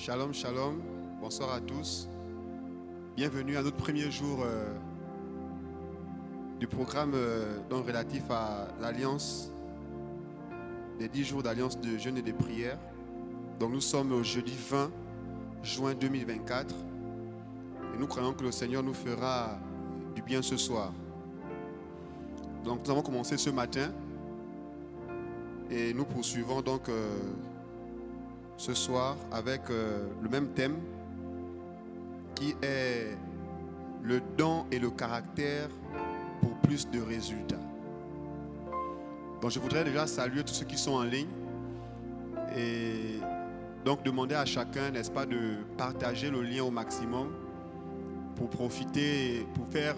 Shalom, shalom. Bonsoir à tous. Bienvenue à notre premier jour du programme donc relatif à l'alliance, des 10 jours d'alliance de jeûne et de prière. Donc nous sommes au jeudi 20 juin 2024 et nous croyons que le Seigneur nous fera du bien ce soir. Donc nous avons commencé ce matin et nous poursuivons donc ce soir avec le même thème qui est le don et le caractère pour plus de résultats. Donc je voudrais déjà saluer tous ceux qui sont en ligne et donc demander à chacun, n'est-ce pas, de partager le lien au maximum pour profiter, pour faire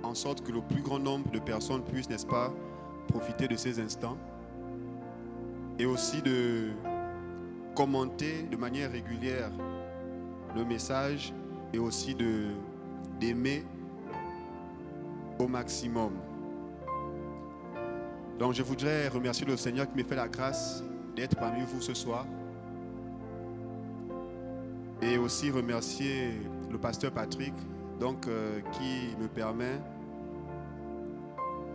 en sorte que le plus grand nombre de personnes puissent, n'est-ce pas, profiter de ces instants et aussi de commenter de manière régulière le message et aussi d'aimer au maximum. Donc je voudrais remercier le Seigneur qui me fait la grâce d'être parmi vous ce soir et aussi remercier le pasteur Patrick donc, qui me permet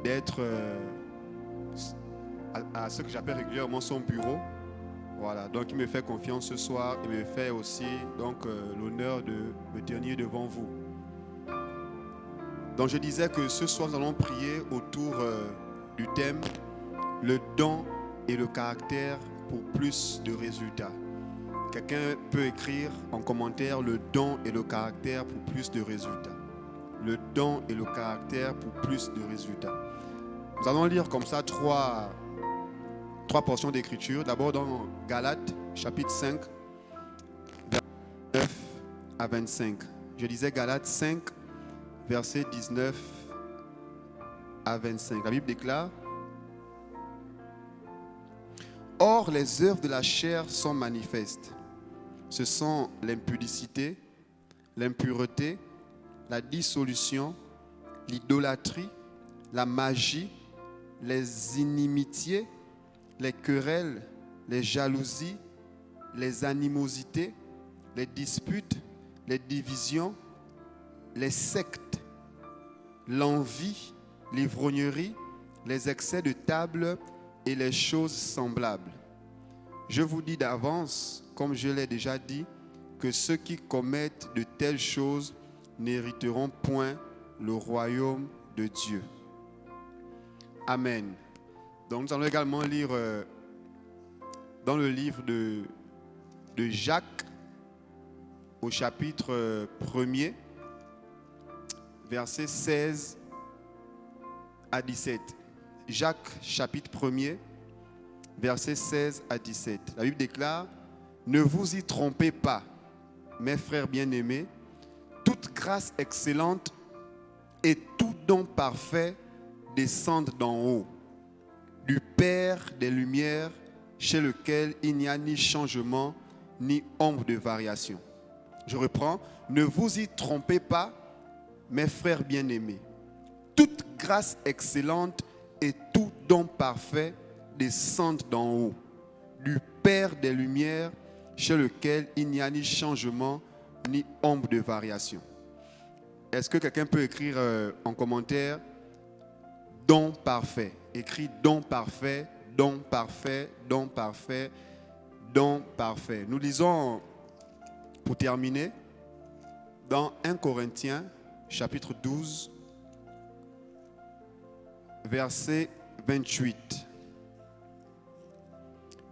d'être à ce que j'appelle régulièrement son bureau. Voilà, donc il me fait confiance ce soir et me fait aussi donc l'honneur de me tenir devant vous. Donc je disais que ce soir nous allons prier autour du thème le don et le caractère pour plus de résultats. Quelqu'un peut écrire en commentaire le don et le caractère pour plus de résultats. Le don et le caractère pour plus de résultats. Nous allons lire comme ça trois portions d'écriture. D'abord dans Galates, chapitre 5, versets 19 à 25. Je disais Galates 5, versets 19 à 25. La Bible déclare: Or, les œuvres de la chair sont manifestes. Ce sont l'impudicité, l'impureté, la dissolution, l'idolâtrie, la magie, les inimitiés, les querelles, les jalousies, les animosités, les disputes, les divisions, les sectes, l'envie, l'ivrognerie, les excès de table et les choses semblables. Je vous dis d'avance, comme je l'ai déjà dit, que ceux qui commettent de telles choses n'hériteront point le royaume de Dieu. Amen. Donc nous allons également lire dans le livre de Jacques au chapitre 1er, versets 16 à 17. Jacques chapitre 1er, versets 16 à 17. La Bible déclare: Ne vous y trompez pas, mes frères bien-aimés, toute grâce excellente et tout don parfait descendent d'en haut, du Père des Lumières, chez lequel il n'y a ni changement, ni ombre de variation. Je reprends. Ne vous y trompez pas, mes frères bien-aimés. Toute grâce excellente et tout don parfait descendent d'en haut, du Père des Lumières, chez lequel il n'y a ni changement, ni ombre de variation. Est-ce que quelqu'un peut écrire en commentaire don parfait? Écrit don parfait, don parfait, don parfait, don parfait. Nous lisons, pour terminer, dans 1 Corinthiens, chapitre 12, verset 28.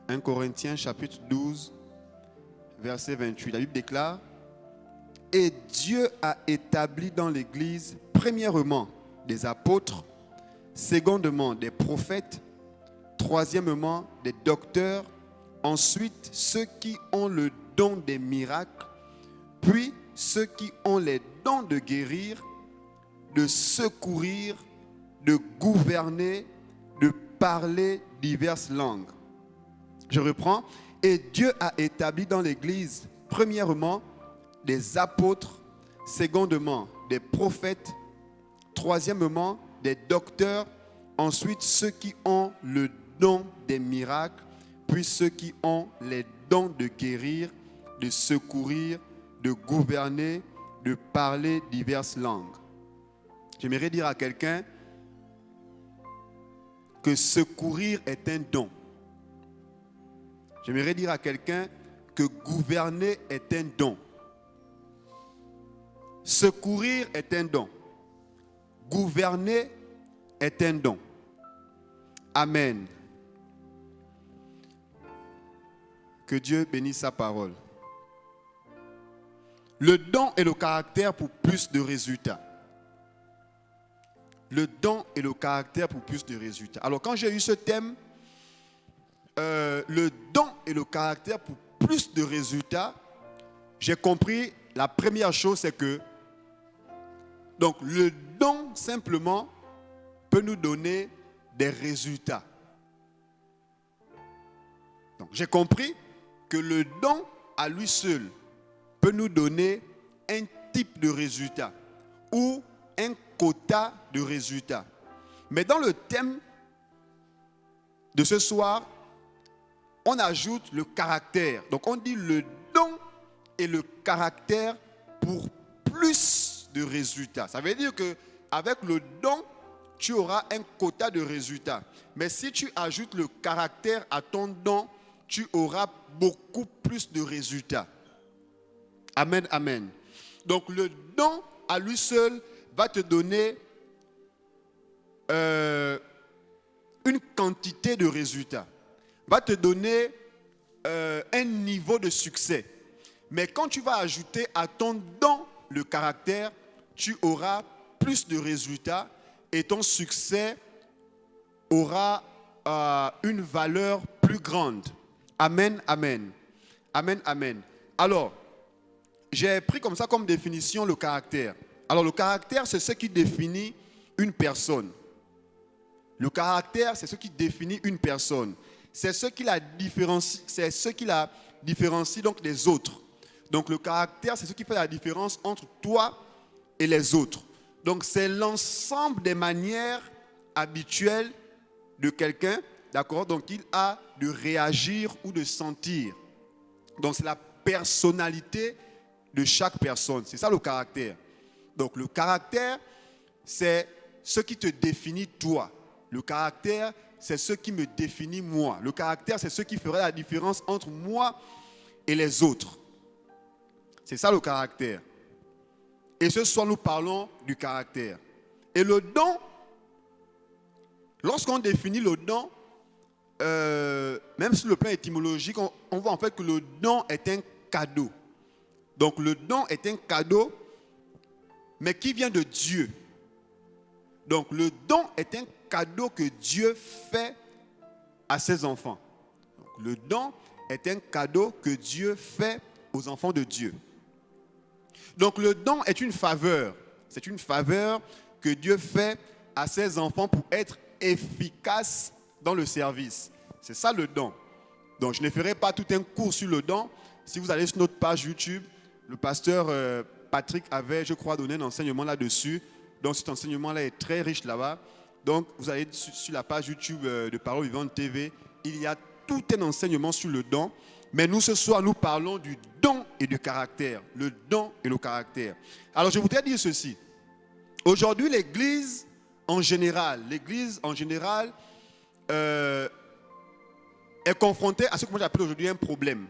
1 Corinthiens, chapitre 12, verset 28. La Bible déclare: Et Dieu a établi dans l'Église, premièrement, des apôtres, secondement, des prophètes, troisièmement, des docteurs, ensuite ceux qui ont le don des miracles, puis ceux qui ont les dons de guérir, de secourir, de gouverner, de parler diverses langues. Je reprends. Et Dieu a établi dans l'Église, premièrement, des apôtres, secondement, des prophètes, troisièmement, des docteurs, ensuite ceux qui ont le don des miracles, puis ceux qui ont les dons de guérir, de secourir, de gouverner, de parler diverses langues. J'aimerais dire à quelqu'un que secourir est un don. J'aimerais dire à quelqu'un que gouverner est un don. Secourir est un don. Gouverner est un don. Amen. Que Dieu bénisse sa parole. Le don et le caractère pour plus de résultats. Le don et le caractère pour plus de résultats. Alors quand j'ai eu ce thème, le don et le caractère pour plus de résultats, j'ai compris la première chose, c'est que donc le don simplement peut nous donner des résultats. Donc j'ai compris que le don à lui seul peut nous donner un type de résultat ou un quota de résultats. Mais dans le thème de ce soir, on ajoute le caractère. Donc on dit le don et le caractère pour plus de résultats. Ça veut dire qu'avec le don, tu auras un quota de résultats. Mais si tu ajoutes le caractère à ton don, tu auras beaucoup plus de résultats. Amen, amen. Donc le don à lui seul va te donner une quantité de résultats, va te donner un niveau de succès. Mais quand tu vas ajouter à ton don le caractère, tu auras plus de résultats et ton succès aura une valeur plus grande. Amen, amen. Amen, amen. Alors, j'ai pris comme ça comme définition le caractère. Alors, le caractère, c'est ce qui définit une personne. Le caractère, c'est ce qui définit une personne. C'est ce qui la différencie donc des autres. Donc, le caractère, c'est ce qui fait la différence entre toi et les autres. Donc, c'est l'ensemble des manières habituelles de quelqu'un, d'accord, donc il a de réagir ou de sentir. Donc, c'est la personnalité de chaque personne. C'est ça le caractère. Donc, le caractère, c'est ce qui te définit toi. Le caractère, c'est ce qui me définit moi. Le caractère, c'est ce qui ferait la différence entre moi et les autres. C'est ça le caractère. Et ce soir, nous parlons du caractère. Et le don, lorsqu'on définit le don, même sur le plan étymologique, on voit en fait que le don est un cadeau. Donc le don est un cadeau, mais qui vient de Dieu. Donc le don est un cadeau que Dieu fait à ses enfants. Donc, le don est un cadeau que Dieu fait aux enfants de Dieu. Donc le don est une faveur. C'est une faveur que Dieu fait à ses enfants pour être efficace dans le service. C'est ça le don. Donc je ne ferai pas tout un cours sur le don. Si vous allez sur notre page YouTube, le pasteur Patrick avait, je crois, donné un enseignement là-dessus. Donc cet enseignement-là est très riche là-bas. Donc vous allez sur la page YouTube de Parole Vivante TV. Il y a tout un enseignement sur le don. Mais nous, ce soir, nous parlons du don et du caractère. Le don et le caractère. Alors, je voudrais dire ceci. Aujourd'hui, l'Église en général est confrontée à ce que moi j'appelle aujourd'hui un problème.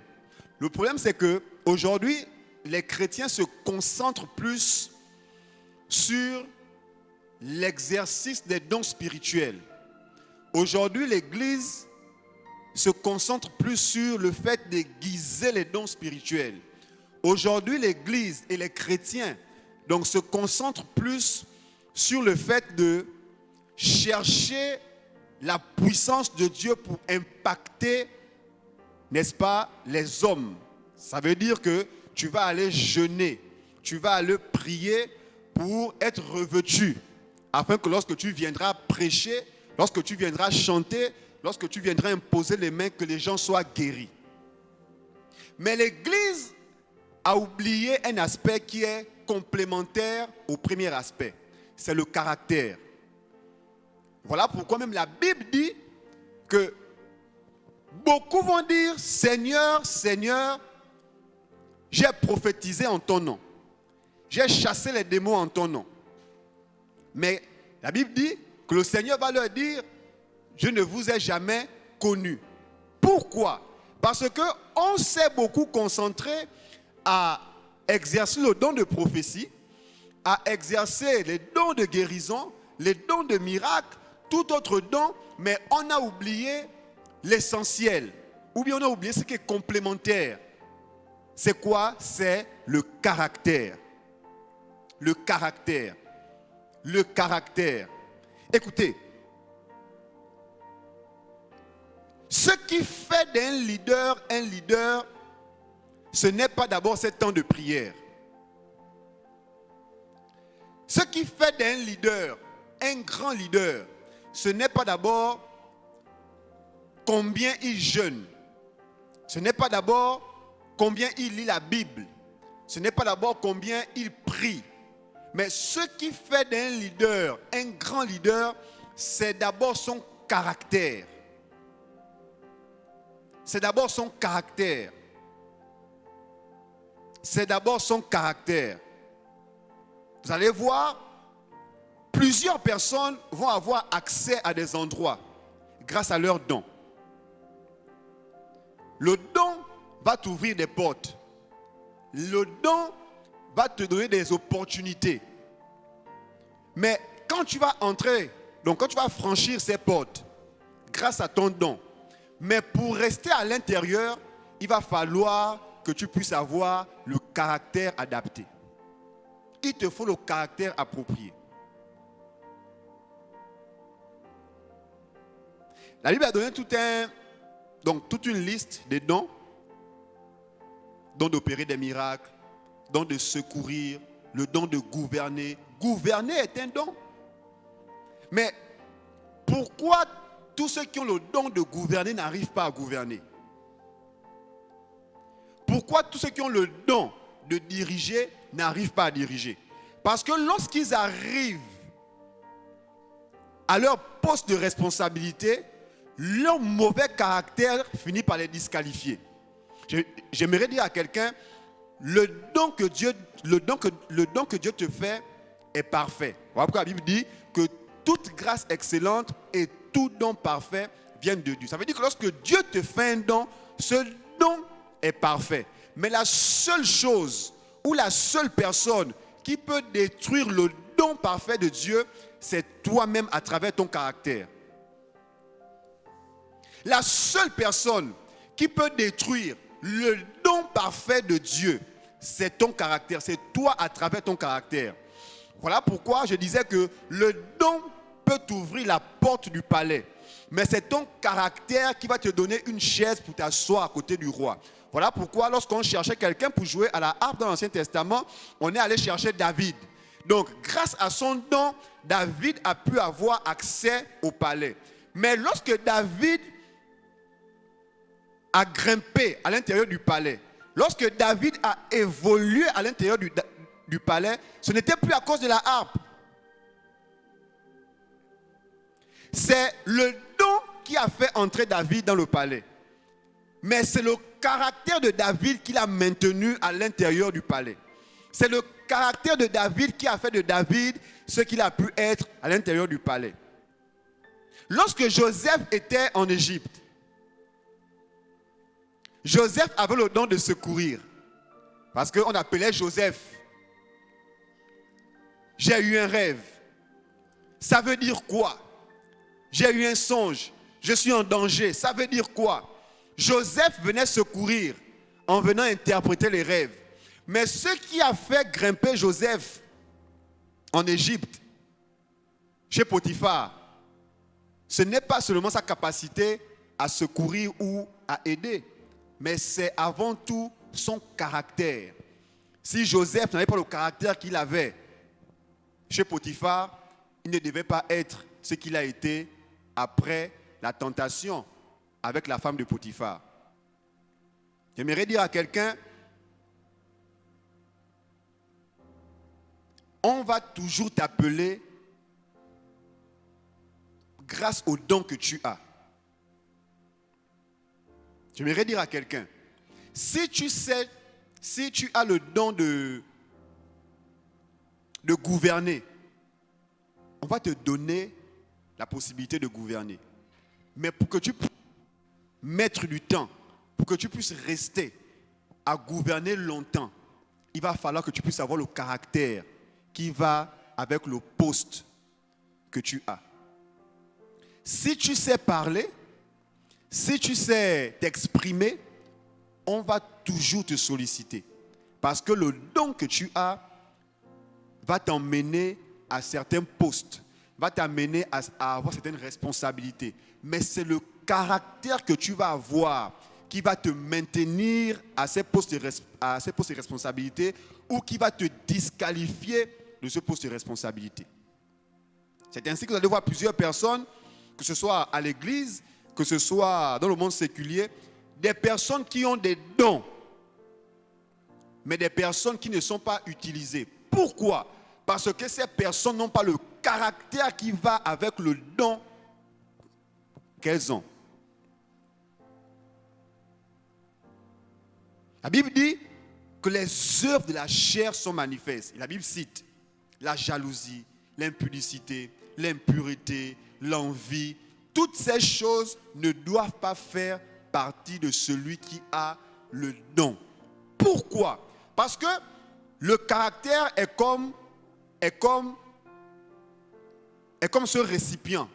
Le problème, c'est qu'aujourd'hui, les chrétiens se concentrent plus sur l'exercice des dons spirituels. Aujourd'hui, l'Église se concentre plus sur le fait d'aiguiser les dons spirituels. Aujourd'hui, l'Église et les chrétiens donc, se concentrent plus sur le fait de chercher la puissance de Dieu pour impacter, n'est-ce pas, les hommes. Ça veut dire que tu vas aller jeûner, tu vas aller prier pour être revêtu, afin que lorsque tu viendras prêcher, lorsque tu viendras chanter, lorsque tu viendras imposer les mains, que les gens soient guéris. Mais l'Église a oublié un aspect qui est complémentaire au premier aspect. C'est le caractère. Voilà pourquoi même la Bible dit que beaucoup vont dire « Seigneur, Seigneur », J'ai prophétisé en ton nom. J'ai chassé les démons en ton nom. Mais la Bible dit que le Seigneur va leur dire, je ne vous ai jamais connu. Pourquoi? Parce qu'on s'est beaucoup concentré à exercer le don de prophétie, à exercer les dons de guérison, les dons de miracle, tout autre don, mais on a oublié l'essentiel. Ou bien on a oublié ce qui est complémentaire. C'est quoi? C'est le caractère. Le caractère. Le caractère. Écoutez, ce qui fait d'un leader un leader, ce n'est pas d'abord ce temps de prière. Ce qui fait d'un leader un grand leader, ce n'est pas d'abord combien il jeûne. Ce n'est pas d'abord combien il lit la Bible. Ce n'est pas d'abord combien il prie. Mais ce qui fait d'un leader un grand leader, c'est d'abord son caractère. C'est d'abord son caractère. C'est d'abord son caractère. Vous allez voir, plusieurs personnes vont avoir accès à des endroits grâce à leur don. Le don va t'ouvrir des portes. Le don va te donner des opportunités. Mais quand tu vas entrer, donc quand tu vas franchir ces portes, grâce à ton don, mais pour rester à l'intérieur, il va falloir que tu puisses avoir le caractère adapté. Il te faut le caractère approprié. La Bible a donné toute une liste de dons. Don d'opérer des miracles, don de secourir, le don de gouverner. Gouverner est un don. Mais pourquoi tous ceux qui ont le don de gouverner n'arrivent pas à gouverner? Pourquoi tous ceux qui ont le don de diriger n'arrivent pas à diriger? Parce que lorsqu'ils arrivent à leur poste de responsabilité, leur mauvais caractère finit par les disqualifier. J'aimerais dire à quelqu'un, le don que Dieu te fait est parfait. Voilà pourquoi la Bible dit que toute grâce excellente et tout don parfait viennent de Dieu. Ça veut dire que lorsque Dieu te fait un don, ce don est parfait. Mais la seule chose ou la seule personne qui peut détruire le don parfait de Dieu, c'est toi-même à travers ton caractère. La seule personne qui peut détruire le don parfait de Dieu, c'est ton caractère, c'est toi à travers ton caractère. Voilà pourquoi je disais que le don peut t'ouvrir la porte du palais, mais c'est ton caractère qui va te donner une chaise pour t'asseoir à côté du roi. Voilà pourquoi lorsqu'on cherchait quelqu'un pour jouer à la harpe dans l'Ancien Testament, on est allé chercher David. Donc grâce à son don, David a pu avoir accès au palais. Mais lorsque David a grimpé à l'intérieur du palais, lorsque David a évolué à l'intérieur du palais, ce n'était plus à cause de la harpe. C'est le don qui a fait entrer David dans le palais. Mais c'est le caractère de David qui l'a maintenu à l'intérieur du palais. C'est le caractère de David qui a fait de David ce qu'il a pu être à l'intérieur du palais. Lorsque Joseph était en Égypte, Joseph avait le don de secourir. Parce qu'on appelait Joseph. J'ai eu un rêve. Ça veut dire quoi? J'ai eu un songe. Je suis en danger. Ça veut dire quoi? Joseph venait secourir en venant interpréter les rêves. Mais ce qui a fait grimper Joseph en Égypte, chez Potiphar, ce n'est pas seulement sa capacité à secourir ou à aider, mais c'est avant tout son caractère. Si Joseph n'avait pas le caractère qu'il avait chez Potiphar, il ne devait pas être ce qu'il a été après la tentation avec la femme de Potiphar. J'aimerais dire à quelqu'un, on va toujours t'appeler grâce au don que tu as. J'aimerais dire à quelqu'un, si tu sais Si tu as le don de gouverner, on va te donner la possibilité de gouverner. Mais pour que tu puisses mettre du temps, pour que tu puisses rester à gouverner longtemps, il va falloir que tu puisses avoir le caractère qui va avec le poste que tu as. Si tu sais parler, si tu sais t'exprimer, on va toujours te solliciter. Parce que le don que tu as va t'emmener à certains postes, va t'amener à avoir certaines responsabilités. Mais c'est le caractère que tu vas avoir qui va te maintenir à ces postes de responsabilité ou qui va te disqualifier de ce poste de responsabilité. C'est ainsi que vous allez voir plusieurs personnes, que ce soit à l'église, que ce soit dans le monde séculier, des personnes qui ont des dons, mais des personnes qui ne sont pas utilisées. Pourquoi? Parce que ces personnes n'ont pas le caractère qui va avec le don qu'elles ont. La Bible dit que les œuvres de la chair sont manifestes. Et la Bible cite la jalousie, l'impudicité, l'impureté, l'envie. Toutes ces choses ne doivent pas faire partie de celui qui a le don. Pourquoi? Parce que le caractère est comme ce récipient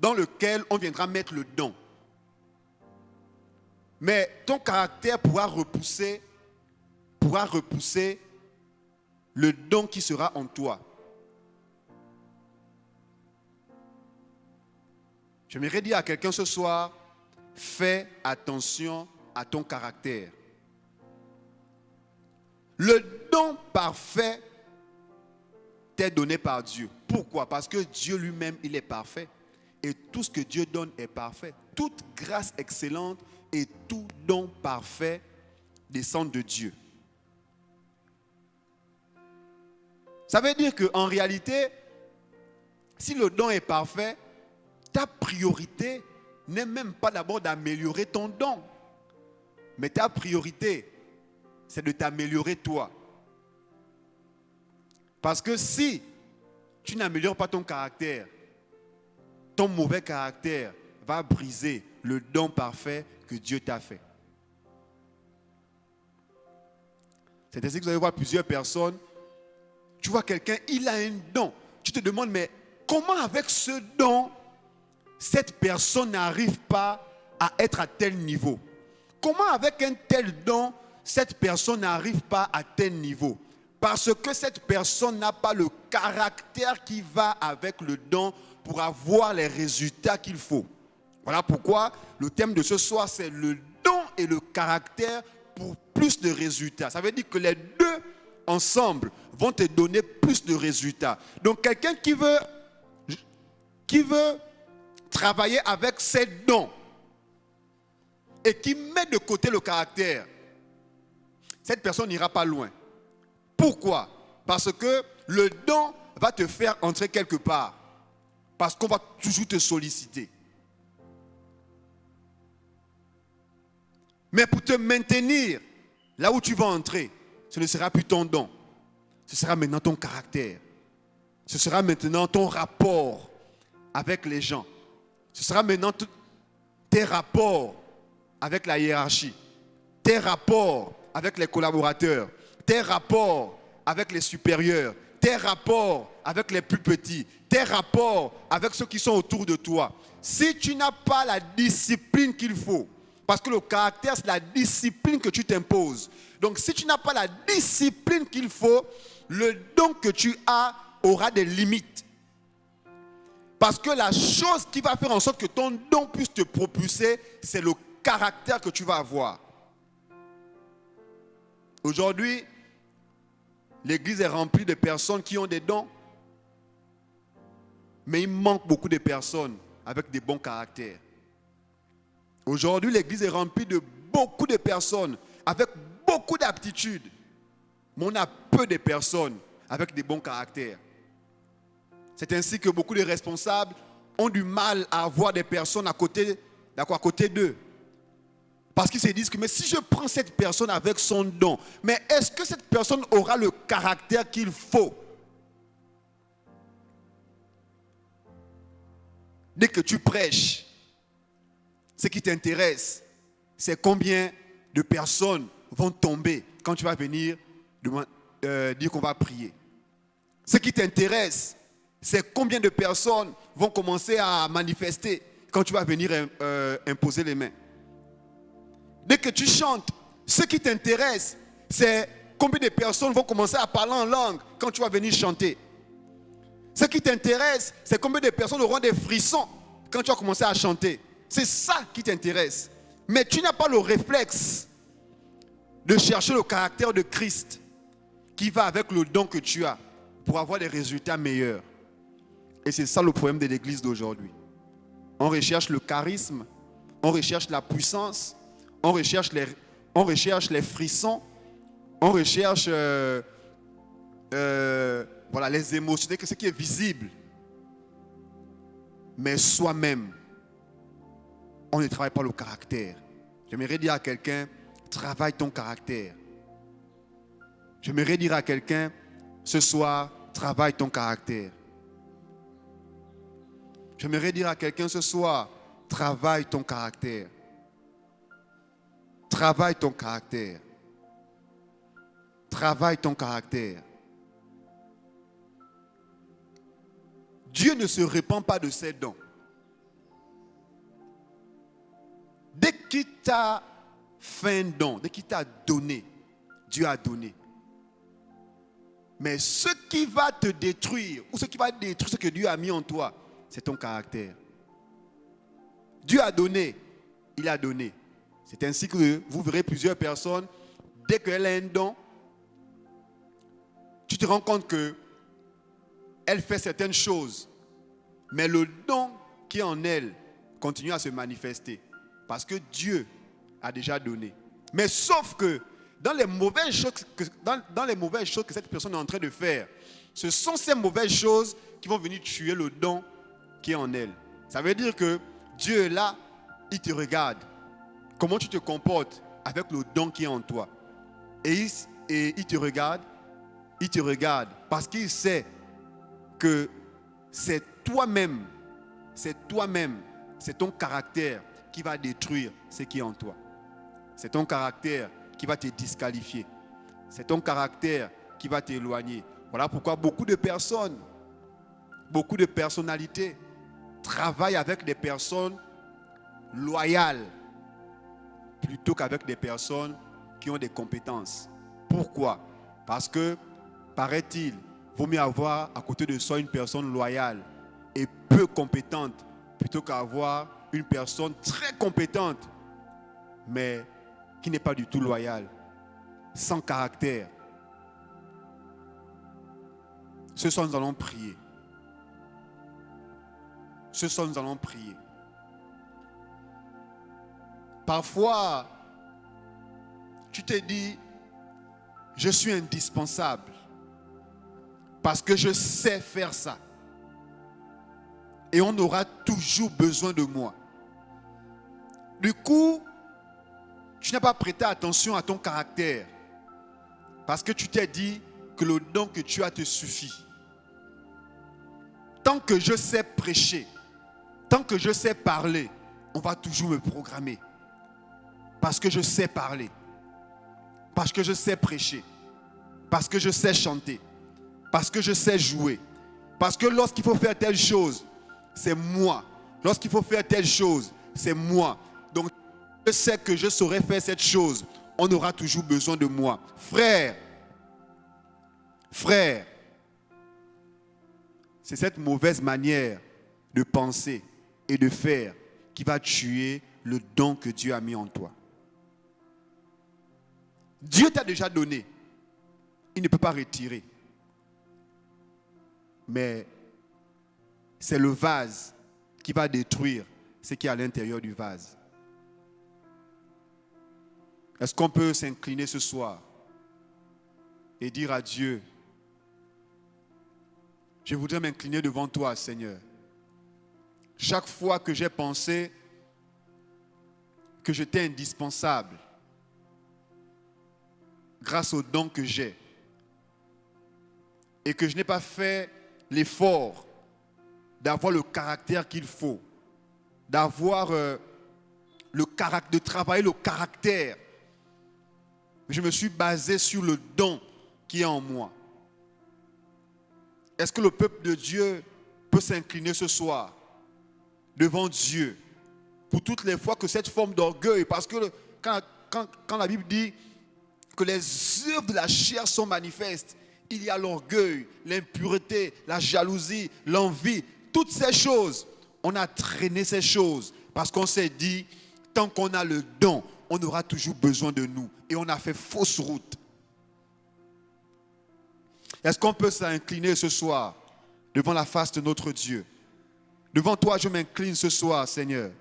dans lequel on viendra mettre le don. Mais ton caractère pourra repousser le don qui sera en toi. J'aimerais dire à quelqu'un ce soir, fais attention à ton caractère. Le don parfait t'est donné par Dieu. Pourquoi? Parce que Dieu lui-même, il est parfait. Et tout ce que Dieu donne est parfait. Toute grâce excellente et tout don parfait descendent de Dieu. Ça veut dire qu'en réalité, si le don est parfait, ta priorité n'est même pas d'abord d'améliorer ton don. Mais ta priorité, c'est de t'améliorer toi. Parce que si tu n'améliores pas ton caractère, ton mauvais caractère va briser le don parfait que Dieu t'a fait. C'est ainsi que vous allez voir plusieurs personnes. Tu vois quelqu'un, il a un don. Tu te demandes, mais comment avec ce don, cette personne n'arrive pas à être à tel niveau? Comment avec un tel don, cette personne n'arrive pas à tel niveau? Parce que cette personne n'a pas le caractère qui va avec le don pour avoir les résultats qu'il faut. Voilà pourquoi le thème de ce soir, c'est le don et le caractère pour plus de résultats. Ça veut dire que les deux ensemble vont te donner plus de résultats. Donc quelqu'un qui veut travailler avec ses dons et qui met de côté le caractère, cette personne n'ira pas loin. Pourquoi? Parce que le don va te faire entrer quelque part. Parce qu'on va toujours te solliciter. Mais pour te maintenir là où tu vas entrer, ce ne sera plus ton don. Ce sera maintenant ton caractère. Ce sera maintenant ton rapport avec les gens. Ce sera maintenant tes rapports avec la hiérarchie. Tes rapports avec les collaborateurs. Tes rapports avec les supérieurs. Tes rapports avec les plus petits. Tes rapports avec ceux qui sont autour de toi. Si tu n'as pas la discipline qu'il faut, parce que le caractère, c'est la discipline que tu t'imposes. Donc, si tu n'as pas la discipline qu'il faut, le don que tu as aura des limites. Parce que la chose qui va faire en sorte que ton don puisse te propulser, c'est le caractère que tu vas avoir. Aujourd'hui, l'église est remplie de personnes qui ont des dons, mais il manque beaucoup de personnes avec des bons caractères. Aujourd'hui, l'église est remplie de beaucoup de personnes avec beaucoup d'aptitudes, mais on a peu de personnes avec des bons caractères. C'est ainsi que beaucoup de responsables ont du mal à avoir des personnes à côté d'eux. Parce qu'ils se disent que mais si je prends cette personne avec son don, mais est-ce que cette personne aura le caractère qu'il faut? Dès que tu prêches, ce qui t'intéresse, c'est combien de personnes vont tomber quand tu vas venir dire qu'on va prier. Ce qui t'intéresse, c'est combien de personnes vont commencer à manifester quand tu vas venir imposer les mains. Dès que tu chantes, ce qui t'intéresse, c'est combien de personnes vont commencer à parler en langue quand tu vas venir chanter. Ce qui t'intéresse, c'est combien de personnes auront des frissons quand tu vas commencer à chanter. C'est ça qui t'intéresse. Mais tu n'as pas le réflexe de chercher le caractère de Christ qui va avec le don que tu as pour avoir des résultats meilleurs. Et c'est ça le problème de l'église d'aujourd'hui. On recherche le charisme, on recherche la puissance, on recherche les frissons, on recherche voilà, les émotions, ce qui est visible. Mais soi-même, on ne travaille pas le caractère. J'aimerais dire à quelqu'un, travaille ton caractère. J'aimerais dire à quelqu'un, ce soir, travaille ton caractère. J'aimerais dire à quelqu'un ce soir, travaille ton caractère. Travaille ton caractère. Travaille ton caractère. Dieu ne se répand pas de ses dons. Dès qu'il t'a fait un don, dès qu'il t'a donné, Dieu a donné. Mais ce qui va te détruire, ou ce qui va détruire ce que Dieu a mis en toi, c'est ton caractère. Dieu a donné, il a donné. C'est ainsi que vous verrez plusieurs personnes, dès qu'elle a un don, tu te rends compte qu'elle fait certaines choses, mais le don qui est en elle continue à se manifester. Parce que Dieu a déjà donné. Mais sauf que dans les mauvaises choses que cette personne est en train de faire, ce sont ces mauvaises choses qui vont venir tuer le don qui est en elle. Ça veut dire que Dieu est là, il te regarde. Comment tu te comportes avec le don qui est en toi. Et il te regarde parce qu'il sait que c'est toi-même, c'est ton caractère qui va détruire ce qui est en toi. C'est ton caractère qui va te disqualifier. C'est ton caractère qui va t'éloigner. Voilà pourquoi beaucoup de personnes, beaucoup de personnalités travaillent avec des personnes loyales plutôt qu'avec des personnes qui ont des compétences. Pourquoi? Parce que, paraît-il, vaut mieux avoir à côté de soi une personne loyale et peu compétente plutôt qu'avoir une personne très compétente mais qui n'est pas du tout loyale, sans caractère. Ce soir, nous allons prier. Ce soir, nous allons prier. Parfois, tu te dis, je suis indispensable parce que je sais faire ça. Et on aura toujours besoin de moi. Du coup, tu n'as pas prêté attention à ton caractère parce que tu t'es dit que le don que tu as te suffit. Tant que je sais prêcher, tant que je sais parler, on va toujours me programmer. Parce que je sais parler, parce que je sais prêcher, parce que je sais chanter, parce que je sais jouer, parce que lorsqu'il faut faire telle chose, c'est moi. Lorsqu'il faut faire telle chose, c'est moi. Donc, je sais que je saurais faire cette chose. On aura toujours besoin de moi. Frère, c'est cette mauvaise manière de penser et de faire qui va tuer le don que Dieu a mis en toi. Dieu t'a déjà donné. Il ne peut pas retirer. Mais c'est le vase qui va détruire ce qui est à l'intérieur du vase. Est-ce qu'on peut s'incliner ce soir et dire à Dieu, je voudrais m'incliner devant toi, Seigneur. Chaque fois que j'ai pensé que j'étais indispensable grâce aux dons que j'ai et que je n'ai pas fait l'effort d'avoir le caractère qu'il faut, d'avoir de travailler le caractère. Je me suis basé sur le don qui est en moi. Est-ce que le peuple de Dieu peut s'incliner ce soir devant Dieu pour toutes les fois que cette forme d'orgueil, parce que quand la Bible dit que les œuvres de la chair sont manifestes, il y a l'orgueil, l'impureté, la jalousie, l'envie, toutes ces choses. On a traîné ces choses parce qu'on s'est dit, tant qu'on a le don, on aura toujours besoin de nous. Et on a fait fausse route. Est-ce qu'on peut s'incliner ce soir devant la face de notre Dieu? Devant toi, je m'incline ce soir, Seigneur.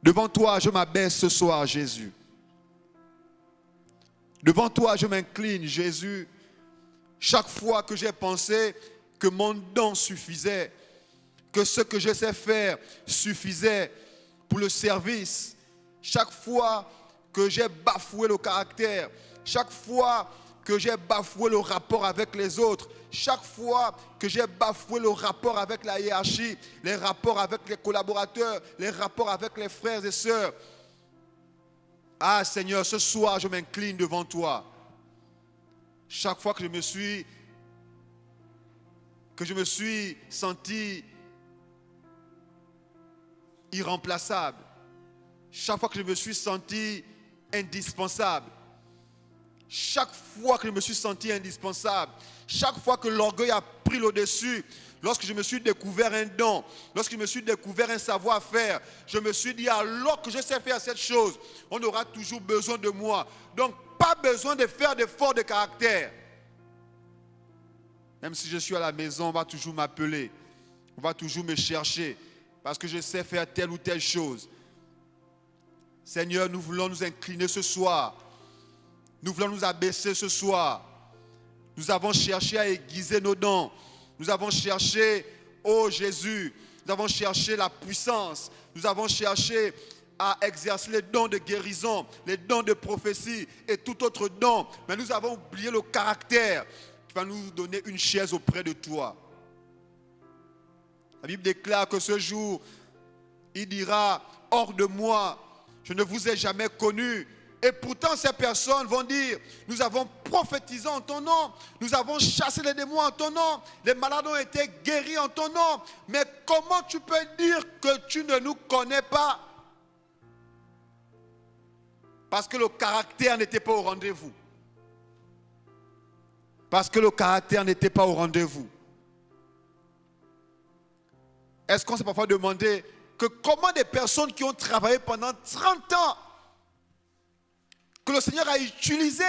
Devant toi, je m'abaisse ce soir, Jésus. Devant toi, je m'incline, Jésus. Chaque fois que j'ai pensé que mon don suffisait, que ce que je sais faire suffisait pour le service, chaque fois que j'ai bafoué le caractère, chaque fois que j'ai bafoué le rapport avec les autres, chaque fois que j'ai bafoué le rapport avec la hiérarchie, les rapports avec les collaborateurs, les rapports avec les frères et sœurs. Ah Seigneur, ce soir je m'incline devant toi. Chaque fois que je me suis senti irremplaçable, chaque fois que je me suis senti indispensable, chaque fois que je me suis senti indispensable, chaque fois que l'orgueil a pris le dessus, lorsque je me suis découvert un don, lorsque je me suis découvert un savoir-faire, je me suis dit, alors que je sais faire cette chose, on aura toujours besoin de moi. Donc, pas besoin de faire d'efforts de caractère. Même si je suis à la maison, on va toujours m'appeler, on va toujours me chercher, parce que je sais faire telle ou telle chose. Seigneur, nous voulons nous incliner ce soir. Nous voulons nous abaisser ce soir. Nous avons cherché à aiguiser nos dons. Nous avons cherché, oh Jésus, nous avons cherché la puissance. Nous avons cherché à exercer les dons de guérison, les dons de prophétie et tout autre don. Mais nous avons oublié le caractère qui va nous donner une chaise auprès de toi. La Bible déclare que ce jour, il dira, hors de moi, je ne vous ai jamais connu. Et pourtant, ces personnes vont dire, nous avons prophétisé en ton nom, nous avons chassé les démons en ton nom, les malades ont été guéris en ton nom. Mais comment tu peux dire que tu ne nous connais pas? Parce que le caractère n'était pas au rendez-vous. Parce que le caractère n'était pas au rendez-vous. Est-ce qu'on s'est parfois demandé que comment des personnes qui ont travaillé pendant 30 ans, que le Seigneur a utilisé,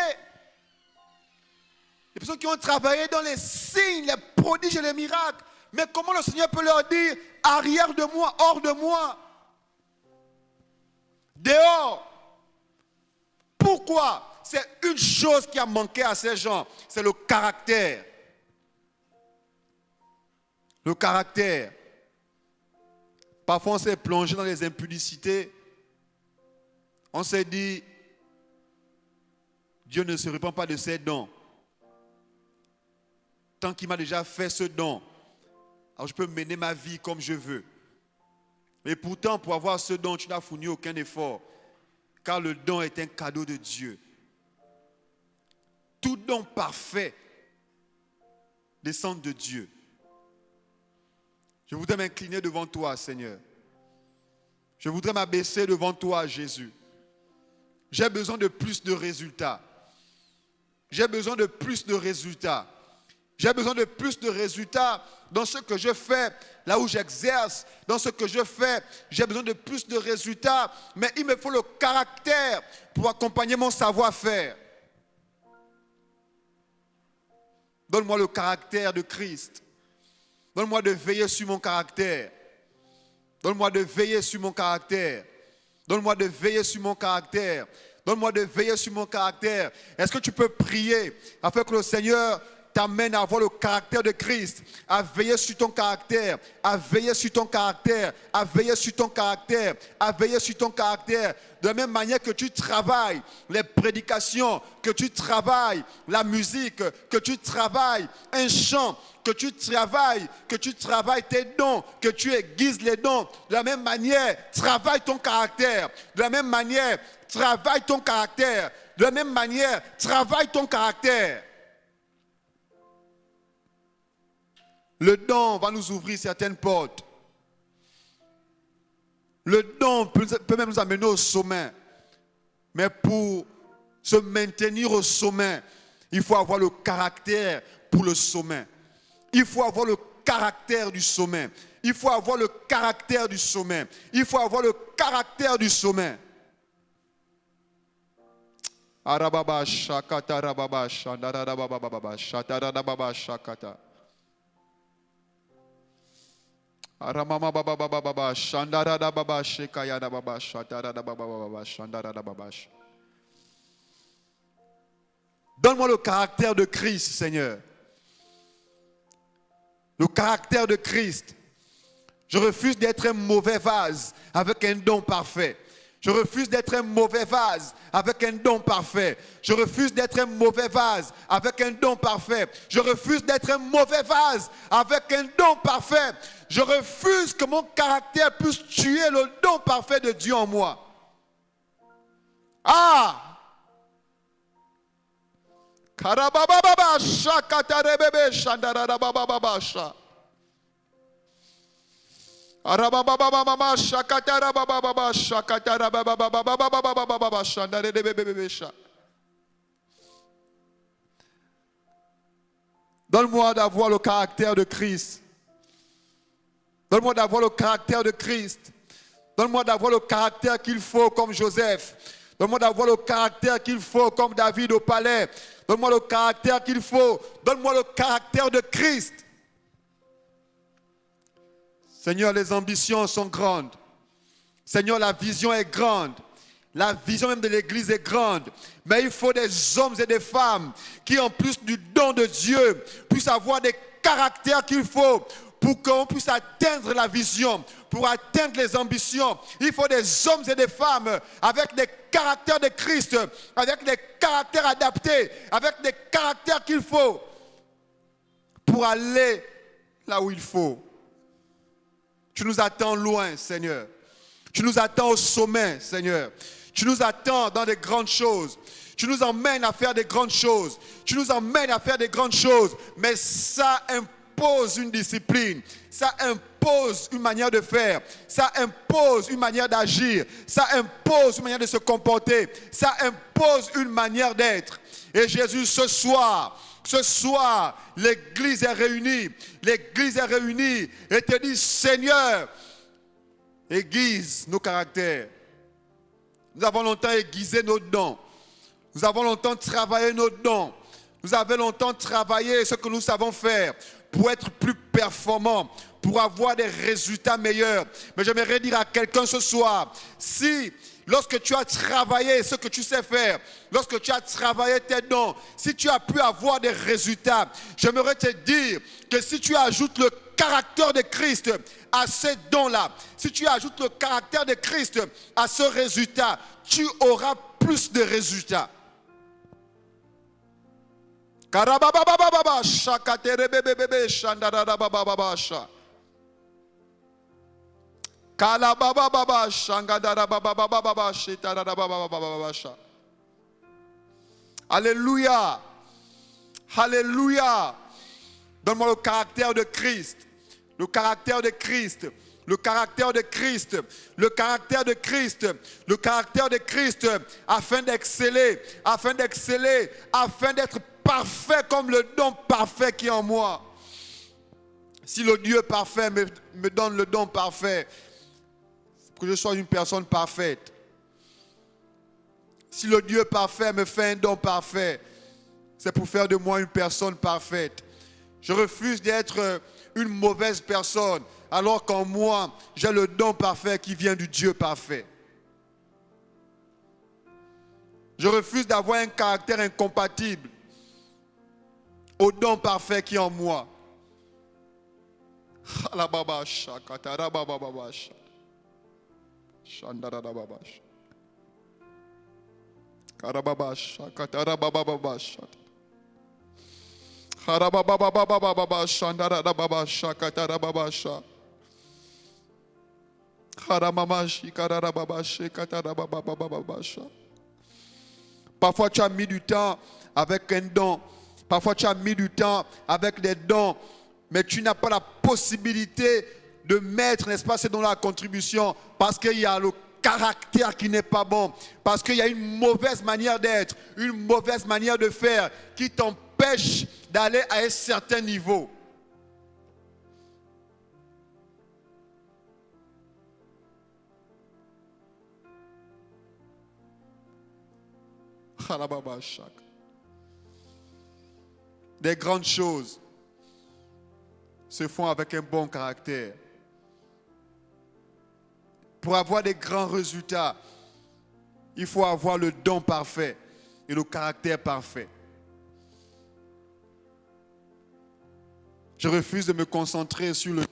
les personnes qui ont travaillé dans les signes, les prodiges et les miracles, mais comment le Seigneur peut leur dire, arrière de moi, hors de moi, dehors? Pourquoi? C'est une chose qui a manqué à ces gens, c'est le caractère. Le caractère. Parfois on s'est plongé dans les impudicités. On s'est dit, Dieu ne se répand pas de ses dons. Tant qu'il m'a déjà fait ce don, alors je peux mener ma vie comme je veux. Et pourtant, pour avoir ce don, tu n'as fourni aucun effort. Car le don est un cadeau de Dieu. Tout don parfait descend de Dieu. Je voudrais m'incliner devant toi, Seigneur. Je voudrais m'abaisser devant toi, Jésus. J'ai besoin de plus de résultats. J'ai besoin de plus de résultats. J'ai besoin de plus de résultats dans ce que je fais, là où j'exerce, dans ce que je fais. J'ai besoin de plus de résultats, mais il me faut le caractère pour accompagner mon savoir-faire. Donne-moi le caractère de Christ. Donne-moi de veiller sur mon caractère. Donne-moi de veiller sur mon caractère. Donne-moi de veiller sur mon caractère. Donne-moi de veiller sur mon caractère. Est-ce que tu peux prier afin que le Seigneur t'amène à avoir le caractère de Christ, à veiller sur ton caractère, à veiller sur ton caractère, à veiller sur ton caractère, à veiller sur ton caractère. De la même manière que tu travailles les prédications, que tu travailles la musique, que tu travailles un chant, que tu travailles tes dons, que tu aiguises les dons. De la même manière, travaille ton caractère. De la même manière, travaille ton caractère. De la même manière, travaille ton caractère. Le don va nous ouvrir certaines portes. Le don peut même nous amener au sommet. Mais pour se maintenir au sommet, il faut avoir le caractère pour le sommet. Il faut avoir le caractère du sommet. Il faut avoir le caractère du sommet. Il faut avoir le caractère du sommet. Arababa shakata rababa shandara baba shatara baba shakata. Aramama baba baba baba shandara baba shekaya baba shatara baba baba shandara baba. Donne-moi le caractère de Christ, Seigneur. Le caractère de Christ. Je refuse d'être un mauvais vase avec un don parfait. Je refuse d'être un mauvais vase avec un don parfait. Je refuse d'être un mauvais vase avec un don parfait. Je refuse d'être un mauvais vase avec un don parfait. Je refuse que mon caractère puisse tuer le don parfait de Dieu en moi. Ah! Karabababa shakatarebebe shandarabababa sha. Arabababa shakatarabababa shakatarabababa shandarebebe sha. Donne-moi d'avoir le caractère de Christ. Donne-moi d'avoir le caractère de Christ. Donne-moi d'avoir le caractère qu'il faut comme Joseph. Donne-moi d'avoir le caractère qu'il faut comme David au palais. Donne-moi le caractère qu'il faut. Donne-moi le caractère de Christ. Seigneur, les ambitions sont grandes. Seigneur, la vision est grande. La vision même de l'Église est grande. Mais il faut des hommes et des femmes qui, en plus du don de Dieu, puissent avoir des caractères qu'il faut pour qu'on puisse atteindre la vision, pour atteindre les ambitions. Il faut des hommes et des femmes avec des caractères de Christ, avec des caractères adaptés, avec des caractères qu'il faut pour aller là où il faut. Tu nous attends loin, Seigneur. Tu nous attends au sommet, Seigneur. Tu nous attends dans des grandes choses. Tu nous emmènes à faire des grandes choses. Tu nous emmènes à faire des grandes choses. Mais ça impose une discipline. Ça impose une manière de faire. Ça impose une manière d'agir. Ça impose une manière de se comporter. Ça impose une manière d'être. Et Jésus, ce soir, l'Église est réunie. L'Église est réunie et te dit, Seigneur, aiguise nos caractères. Nous avons longtemps aiguisé nos dons. Nous avons longtemps travaillé nos dons. Nous avons longtemps travaillé ce que nous savons faire pour être plus performants, pour avoir des résultats meilleurs. Mais j'aimerais dire à quelqu'un ce soir, si lorsque tu as travaillé ce que tu sais faire, lorsque tu as travaillé tes dons, si tu as pu avoir des résultats, j'aimerais te dire que si tu ajoutes le caractère de Christ à ces dons-là, si tu ajoutes le caractère de Christ à ce résultat, tu auras plus de résultats. Karababababa shakaterebebebe shandarabababa sha. Kalabababa shangadarabababa shitarabababa sha. Alléluia. Alléluia. Donne-moi le caractère de Christ. Le caractère de Christ. Le caractère de Christ. Le caractère de Christ. Le caractère de Christ. Afin d'exceller. Afin d'exceller. Afin d'être parfait comme le don parfait qui est en moi. Si le Dieu parfait me donne le don parfait, c'est pour que je sois une personne parfaite. Si le Dieu parfait me fait un don parfait, c'est pour faire de moi une personne parfaite. Je refuse d'être une mauvaise personne, alors qu'en moi, j'ai le don parfait qui vient du Dieu parfait. Je refuse d'avoir un caractère incompatible au don parfait qui est en moi. Parfois tu as mis du temps avec un don. Parfois tu as mis du temps avec des dons. Mais tu n'as pas la possibilité de mettre, n'est-ce pas, c'est dans la contribution. Parce qu'il y a le caractère qui n'est pas bon. Parce qu'il y a une mauvaise manière d'être. Une mauvaise manière de faire qui t'empêche d'aller à un certain niveau. Des grandes choses se font avec un bon caractère. Pour avoir des grands résultats, il faut avoir le don parfait et le caractère parfait. Je refuse de me concentrer sur le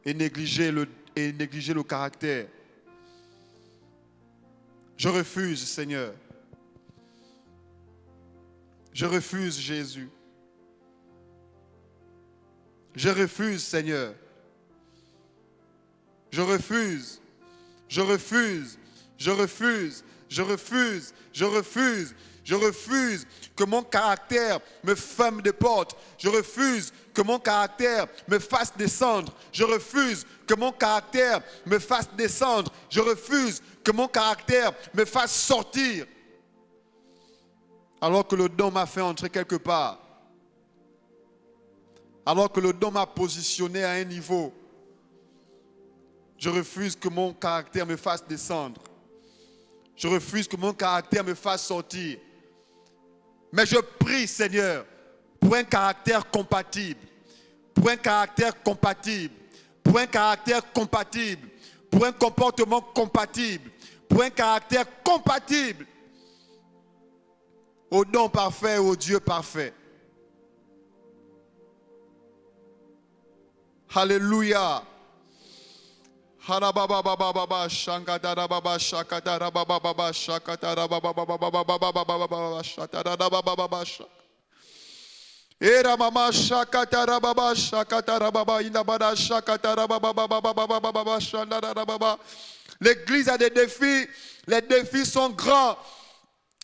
et négliger le caractère. Je refuse, Seigneur. Je refuse, Jésus. Je refuse, Seigneur. Je refuse. Je refuse. Je refuse. Je refuse. Je refuse. Je refuse que mon caractère me ferme des portes. Je refuse que mon caractère me fasse descendre. Je refuse que mon caractère me fasse descendre. Je refuse que mon caractère me fasse sortir. Alors que le don m'a fait entrer quelque part. Alors que le don m'a positionné à un niveau. Je refuse que mon caractère me fasse descendre. Je refuse que mon caractère me fasse sortir. Mais je prie, Seigneur, pour un caractère compatible. Pour un caractère compatible. Pour un caractère compatible. Pour un comportement compatible. Pour un caractère compatible. Au don parfait, au Dieu parfait. Alléluia. L'église a des défis. Les défis sont grands.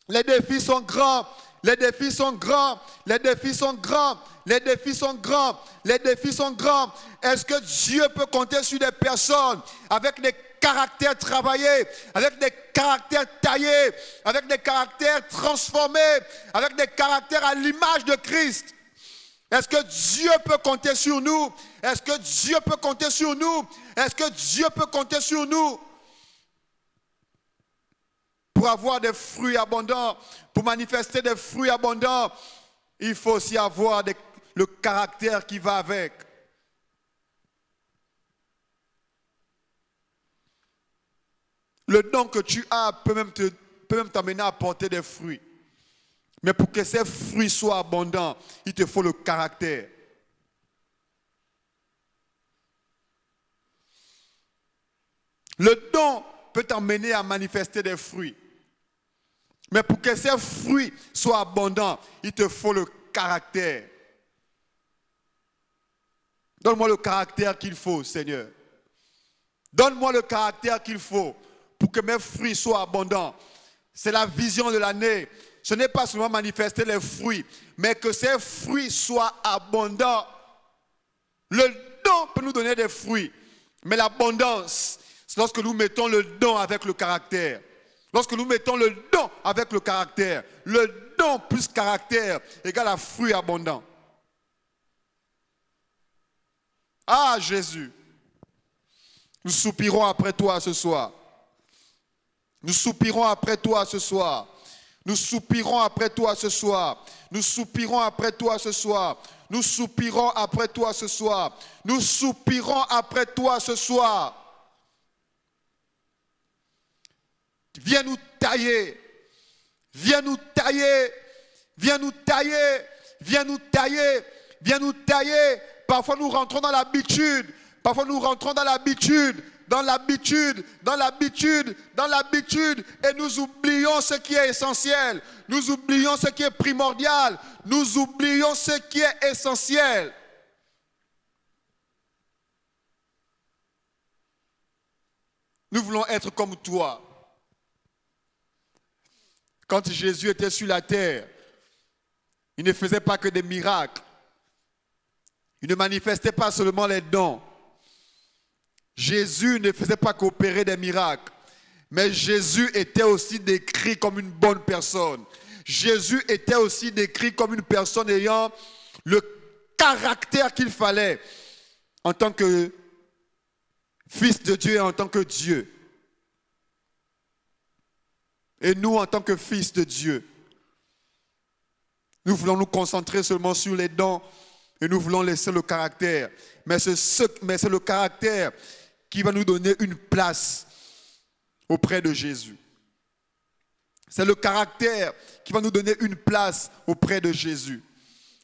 Les défis sont grands. Les défis sont grands. Les défis sont grands. Les défis sont grands. Les défis sont grands. Est-ce que Dieu peut compter sur des personnes avec des caractères travaillés, avec des caractères taillés, avec des caractères transformés, avec des caractères à l'image de Christ? Est-ce que Dieu peut compter sur nous? Est-ce que Dieu peut compter sur nous? Est-ce que Dieu peut compter sur nous? Pour avoir des fruits abondants, pour manifester des fruits abondants, il faut aussi avoir le caractère qui va avec. Le don que tu as peut même t'amener à porter des fruits. Mais pour que ces fruits soient abondants, il te faut le caractère. Le don peut t'amener à manifester des fruits. Mais pour que ces fruits soient abondants, il te faut le caractère. Donne-moi le caractère qu'il faut, Seigneur. Donne-moi le caractère qu'il faut pour que mes fruits soient abondants. C'est la vision de l'année. Ce n'est pas seulement manifester les fruits, mais que ces fruits soient abondants. Le don peut nous donner des fruits, mais l'abondance, c'est lorsque nous mettons le don avec le caractère. Lorsque nous mettons le don avec le caractère, le don plus caractère égale à fruit abondant. Ah Jésus, nous soupirons après toi ce soir. Nous soupirons après toi ce soir. Nous soupirons après toi ce soir. Nous soupirons après toi ce soir. Nous soupirons après toi ce soir. Nous soupirons après toi ce soir. Viens nous tailler. Viens nous tailler. Viens nous tailler. viens nous tailler, viens nous tailler. Parfois nous rentrons dans l'habitude, parfois nous rentrons dans l'habitude, et nous oublions ce qui est essentiel, nous oublions ce qui est primordial, nous oublions ce qui est essentiel. Nous voulons être comme toi. Quand Jésus était sur la terre, il ne faisait pas que des miracles. Il ne manifestait pas seulement les dons. Jésus ne faisait pas qu'opérer des miracles. Mais Jésus était aussi décrit comme une bonne personne. Jésus était aussi décrit comme une personne ayant le caractère qu'il fallait en tant que Fils de Dieu et en tant que Dieu. Et nous, en tant que fils de Dieu, nous voulons nous concentrer seulement sur les dons et nous voulons laisser le caractère. Mais c'est le caractère qui va nous donner une place auprès de Jésus. C'est le caractère qui va nous donner une place auprès de Jésus.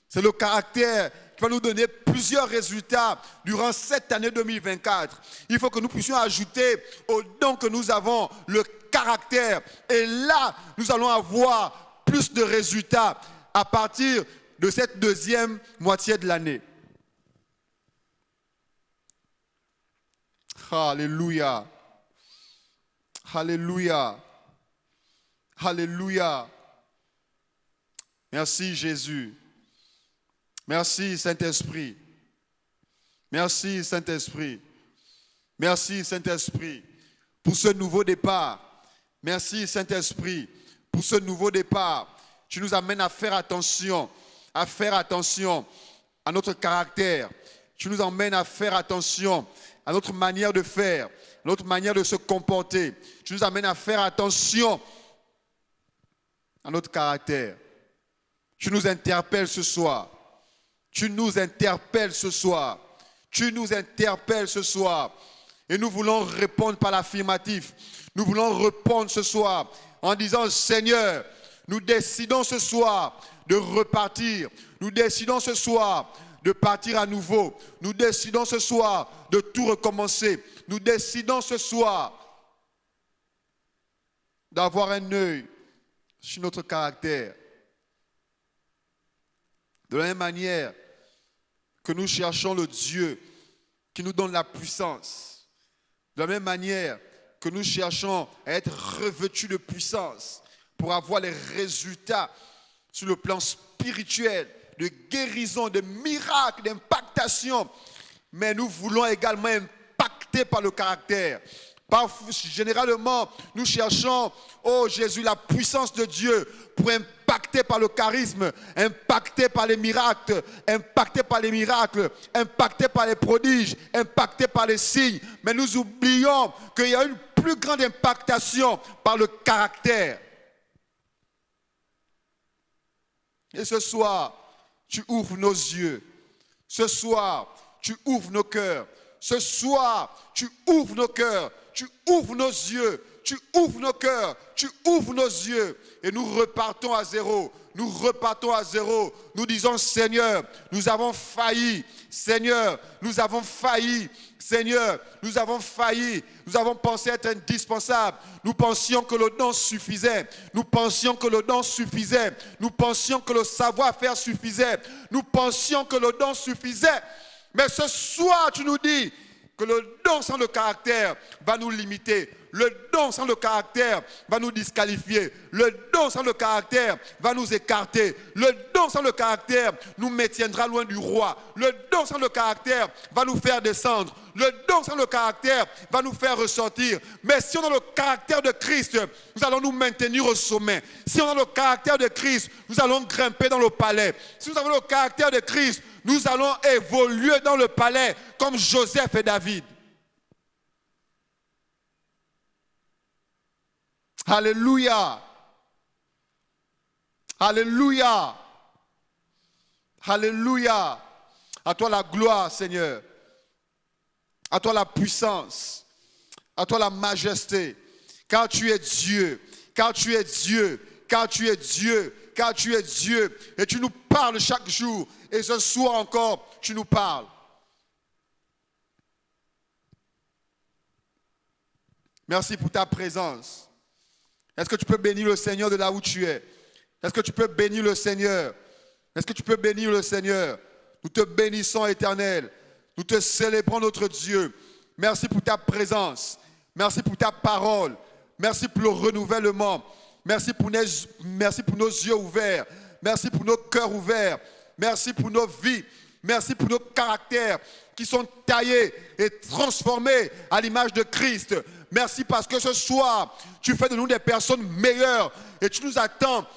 C'est le caractère qui va nous donner plusieurs résultats durant cette année 2024. Il faut que nous puissions ajouter aux dons que nous avons le caractère. Et là, nous allons avoir plus de résultats à partir de cette deuxième moitié de l'année. Alléluia. Alléluia. Alléluia. Merci Jésus. Merci Saint-Esprit. Merci Saint-Esprit. Merci Saint-Esprit pour ce nouveau départ. Merci Saint-Esprit pour ce nouveau départ. Tu nous amènes à faire attention à notre caractère. Tu nous emmènes à faire attention à notre manière de faire, à notre manière de se comporter. Tu nous amènes à faire attention à notre caractère. Tu nous interpelles ce soir. Tu nous interpelles ce soir. Tu nous interpelles ce soir. Et nous voulons répondre par l'affirmatif. Nous voulons répondre ce soir en disant, Seigneur, nous décidons ce soir de repartir. Nous décidons ce soir de partir à nouveau. Nous décidons ce soir de tout recommencer. Nous décidons ce soir d'avoir un œil sur notre caractère. De la même manière que nous cherchons le Dieu qui nous donne la puissance. De la même manière que nous cherchons à être revêtus de puissance pour avoir les résultats sur le plan spirituel, de guérison, de miracles, d'impactation. Mais nous voulons également impacter par le caractère. Généralement, nous cherchons, oh Jésus, la puissance de Dieu pour impacter par le charisme, impacter par les miracles, impacter par les miracles, impacter par les prodiges, impacter par les signes. Mais nous oublions qu'il y a une plus grande impactation par le caractère. Et ce soir, tu ouvres nos yeux. Ce soir, tu ouvres nos cœurs. Ce soir, tu ouvres nos cœurs. Tu ouvres nos yeux, tu ouvres nos cœurs, tu ouvres nos yeux et nous repartons à zéro. Nous repartons à zéro. Nous disons, Seigneur, nous avons failli. Seigneur, nous avons failli. Seigneur, nous avons failli. Nous avons pensé être indispensables. Nous pensions que le don suffisait. Nous pensions que le don suffisait. Nous pensions que le savoir-faire suffisait. Nous pensions que le don suffisait. Mais ce soir, tu nous dis que le don sans le caractère va nous limiter. Le don sans le caractère va nous disqualifier. Le don sans le caractère va nous écarter. Le don sans le caractère nous maintiendra loin du roi. Le don sans le caractère va nous faire descendre. Le don sans le caractère va nous faire ressortir. Mais si on a le caractère de Christ, nous allons nous maintenir au sommet. Si on a le caractère de Christ, nous allons grimper dans le palais. Si nous avons le caractère de Christ, nous allons évoluer dans le palais comme Joseph et David. Alléluia. Alléluia. Alléluia. À toi la gloire, Seigneur. À toi la puissance. À toi la majesté. Car tu es Dieu. Car tu es Dieu. Car tu es Dieu. car tu es Dieu et tu nous parles chaque jour. Et ce soir encore, tu nous parles. Merci pour ta présence. Est-ce que tu peux bénir le Seigneur de là où tu es? Est-ce que tu peux bénir le Seigneur? Est-ce que tu peux bénir le Seigneur? Nous te bénissons, Éternel. Nous te célébrons, notre Dieu. Merci pour ta présence. Merci pour ta parole. Merci pour le renouvellement. Merci pour nos yeux ouverts. Merci pour nos cœurs ouverts. Merci pour nos vies. Merci pour nos caractères qui sont taillés et transformés à l'image de Christ. Merci parce que ce soir, tu fais de nous des personnes meilleures et tu nous attends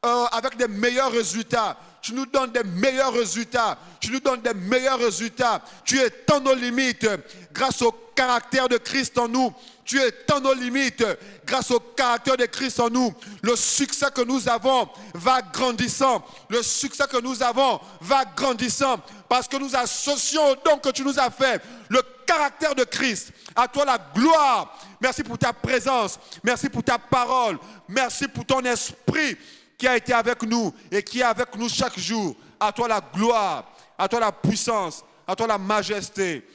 avec des meilleurs résultats. Tu nous donnes des meilleurs résultats. Tu nous donnes des meilleurs résultats. Tu étends nos limites grâce au caractère de Christ en nous. Tu étends nos limites grâce au caractère de Christ en nous. Le succès que nous avons va grandissant. Le succès que nous avons va grandissant parce que nous associons au don que tu nous as fait le caractère de Christ. À toi la gloire. Merci pour ta présence. Merci pour ta parole. Merci pour ton esprit qui a été avec nous et qui est avec nous chaque jour. À toi la gloire, à toi la puissance, à toi la majesté.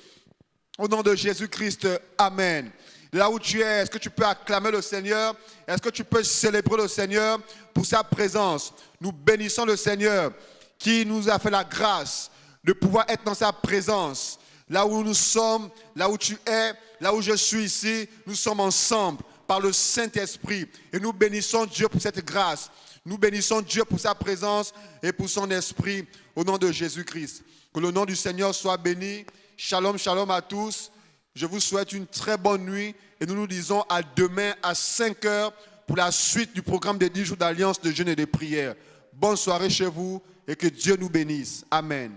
Au nom de Jésus-Christ, amen. Là où tu es, est-ce que tu peux acclamer le Seigneur? Est-ce que tu peux célébrer le Seigneur pour sa présence? Nous bénissons le Seigneur qui nous a fait la grâce de pouvoir être dans sa présence. Là où nous sommes, là où tu es, là où je suis ici, nous sommes ensemble par le Saint-Esprit. Et nous bénissons Dieu pour cette grâce. Nous bénissons Dieu pour sa présence et pour son esprit au nom de Jésus-Christ. Que le nom du Seigneur soit béni. Shalom, shalom à tous. Je vous souhaite une très bonne nuit et nous nous disons à demain à 5 heures pour la suite du programme des 10 jours d'alliance de jeûne et de prière. Bonne soirée chez vous et que Dieu nous bénisse. Amen.